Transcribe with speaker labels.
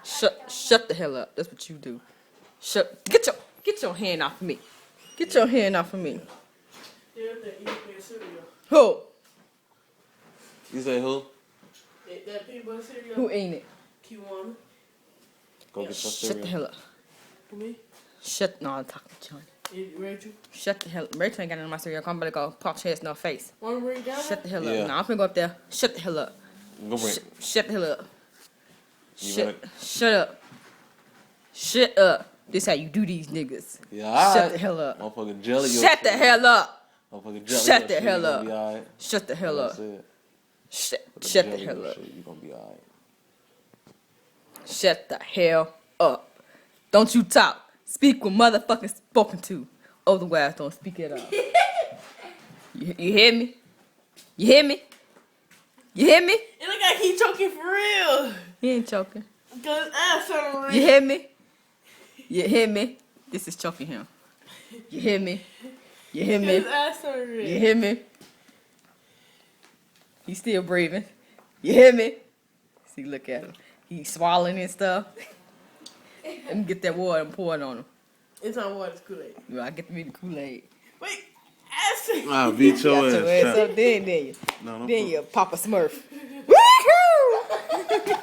Speaker 1: Shut the hell up. That's what you do. Get your hand off of me. Get your hand off of me. Who?
Speaker 2: You say who?
Speaker 3: That peanut butter cereal.
Speaker 1: Who ain't it?
Speaker 3: Q1.
Speaker 2: Go get your
Speaker 1: Shut
Speaker 2: cereal.
Speaker 1: the hell up.
Speaker 3: For me?
Speaker 1: No, I'm talking to Johnny.
Speaker 3: Rachel.
Speaker 1: Shut the hell up. Rachel ain't got none of my cereal. Come better go. Pop chest in her face.
Speaker 3: Want to bring it down?
Speaker 1: Shut the hell
Speaker 2: Yeah.
Speaker 1: up. Nah, I'm finna go up there. Shut the hell up.
Speaker 2: Go bring.
Speaker 1: Shut the hell up.
Speaker 2: You
Speaker 1: Shut up. Shut up. This how you do these niggas.
Speaker 2: Yeah, all
Speaker 1: Shut
Speaker 2: right.
Speaker 1: the hell up.
Speaker 2: Motherfucking jelly.
Speaker 1: Shut the hell up.
Speaker 2: Motherfucking jelly.
Speaker 1: Shut
Speaker 2: your
Speaker 1: the
Speaker 2: shit,
Speaker 1: hell
Speaker 2: you gonna
Speaker 1: up.
Speaker 2: be all right.
Speaker 1: Shut the hell
Speaker 2: Like I
Speaker 1: up.
Speaker 2: said,
Speaker 1: Shut the
Speaker 2: jelly
Speaker 1: hell
Speaker 2: your
Speaker 1: up.
Speaker 2: shit, you gonna be all right.
Speaker 1: Shut the hell up. Don't you talk. Speak when motherfucking spoken to. Otherwise, don't speak at all. You hear me? You hear me? You hear me?
Speaker 3: It look like he choking for real.
Speaker 1: He ain't choking.
Speaker 3: Cause his ass on red.
Speaker 1: You hear me? You hear me? This is choking him. You hear me? You hear
Speaker 3: His
Speaker 1: me?
Speaker 3: ass on red.
Speaker 1: You hear me? He's still breathing. You hear me? See, look at him. He's swallowing and stuff. Let me get that water and pour it on him.
Speaker 3: It's on water. It's Kool-Aid.
Speaker 1: Well, I get me the Kool-Aid.
Speaker 3: Wait. Ass.
Speaker 2: Ah, beat your
Speaker 1: Got your ass
Speaker 2: ass.
Speaker 1: up then you.
Speaker 2: No, no.
Speaker 1: Then you Papa Smurf. Woohoo!